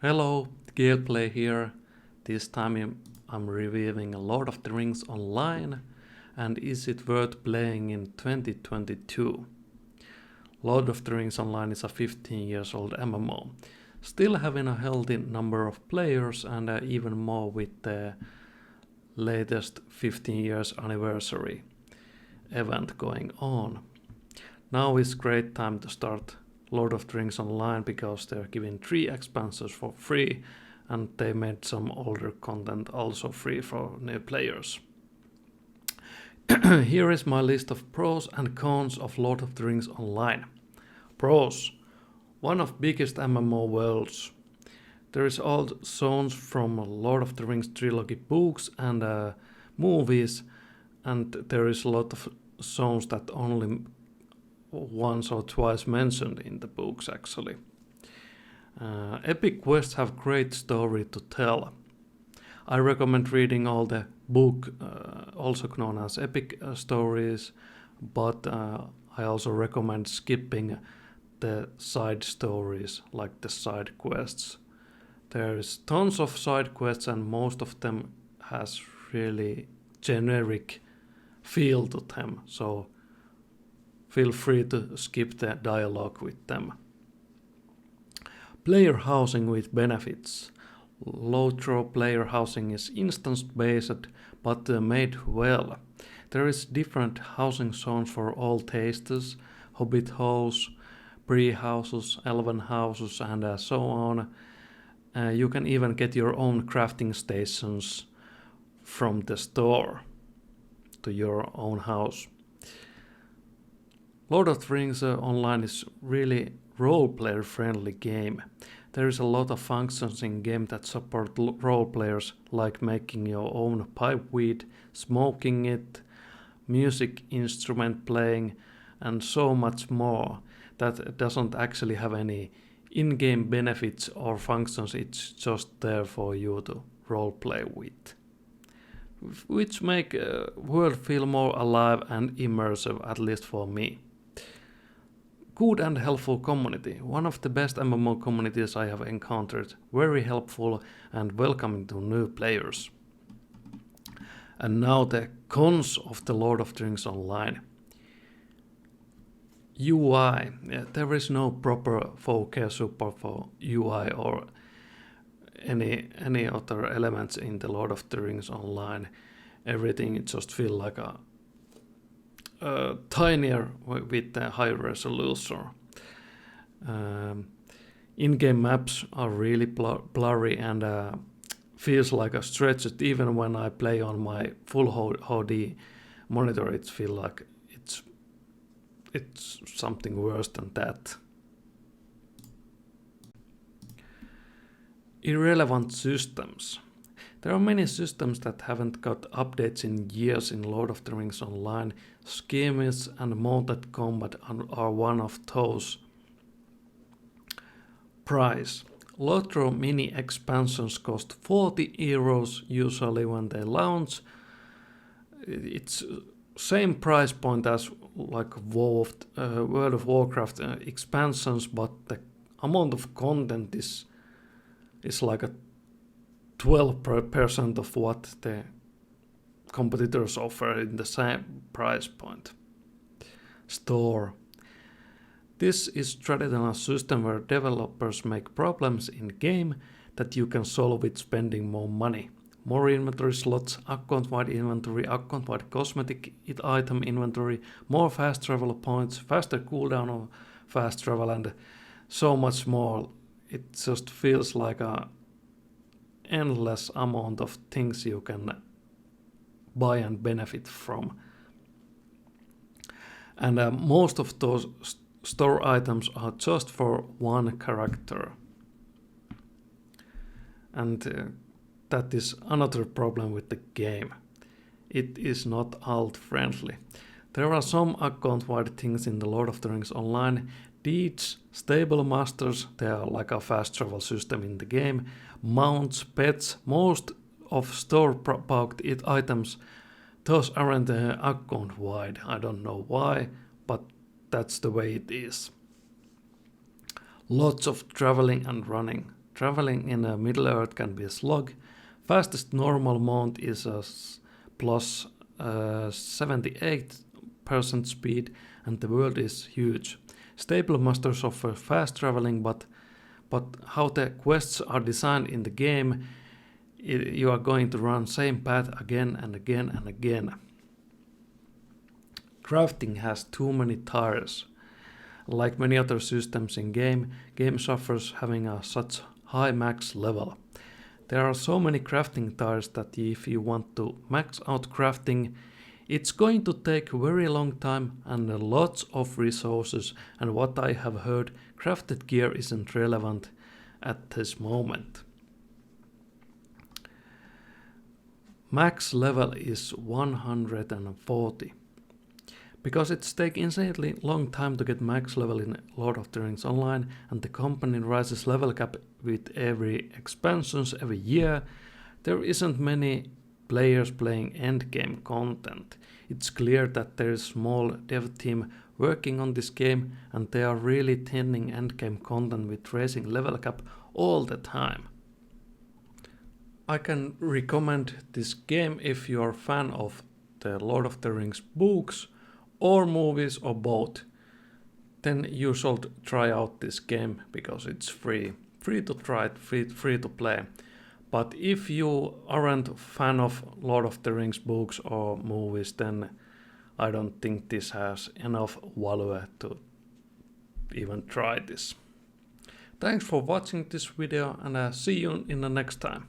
Hello, Gameplay here. This time I'm reviewing Lord of the Rings Online, and is it worth playing in 2022? Lord of the Rings Online is a 15 years old MMO, still having a healthy number of players and even more with the latest 15 years anniversary event going on. Now is great time to start Lord of the Rings Online because they're giving 3 expansions for free, and they made some older content also free for new players. Here is my list of pros and cons of Lord of the Rings Online. Pros: one of biggest MMO worlds. There is all zones from Lord of the Rings trilogy books and movies, and there is a lot of zones that only once or twice mentioned in the books actually. Epic quests have great story to tell. I recommend reading all the book, also known as epic stories, but I also recommend skipping the side stories, like the side quests. There is tons of side quests and most of them has really generic feel to them, so feel free to skip the dialogue with them. Player housing with benefits. Low-throw player housing is instance-based but made well. There is different housing zones for all tastes: hobbit house, bree houses, elven houses, and so on. You can even get your own crafting stations from the store to your own house. Lord of the Rings Online is really role-player friendly game. There is a lot of functions in game that support role players, like making your own pipe weed, smoking it, music instrument playing, and so much more that doesn't actually have any in-game benefits or functions. It's just there for you to role-play with, which make world feel more alive and immersive, at least for me. Good and helpful community. One of the best MMO communities I have encountered. Very helpful and welcoming to new players. And now the cons of the Lord of the Rings Online. UI. There is no proper 4K support for UI or any other elements in the Lord of the Rings Online. Everything just feels like a tinier with a high resolution. In-game maps are really blurry and feels like a stretch. Even when I play on my full HD monitor, it feels like it's something worse than that. Irrelevant systems. There are many systems that haven't got updates in years in Lord of the Rings Online. Skirmish and mounted combat are one of those. Price. Lotro mini expansions cost 40 euros usually when they launch. It's same price point as like World of Warcraft expansions, but the amount of content is like a 12% of what the competitors offer in the same price point. Store. This is traditional system where developers make problems in game that you can solve with spending more money. More inventory slots, account-wide inventory, account-wide cosmetic item inventory, more fast travel points, faster cooldown of fast travel, and so much more. It just feels like a endless amount of things you can buy and benefit from. And most of those store items are just for one character. And that is another problem with the game. It is not alt friendly. There are some account-wide things in the Lord of the Rings Online. Deeds, stable masters, they are like a fast travel system in the game. Mounts, pets, most of store-bought items, those aren't account-wide. I don't know why, but that's the way it is. Lots of traveling and running. traveling in Middle Earth can be a slog. Fastest normal mount is a plus 78% speed, and the world is huge. Stable masters offer fast traveling, but how the quests are designed in the game, you are going to run same path again and again and again. Crafting has too many tires. Like many other systems in game suffers having such high max level. There are so many crafting tires that if you want to max out crafting, it's going to take a very long time and lots of resources, and what I have heard, crafted gear isn't relevant at this moment. Max level is 140. Because it's taken insanely long time to get max level in Lord of the Rings Online, and the company rises level cap with every expansions every year, there isn't many players playing endgame content. It's clear that there is a small dev team working on this game, and they are really tending endgame content with raising level cap all the time. I can recommend this game if you are a fan of the Lord of the Rings books or movies or both. Then you should try out this game because it's free to try it, free to play. But if you aren't a fan of Lord of the Rings books or movies, then I don't think this has enough value to even try this. Thanks for watching this video, and see you in the next time.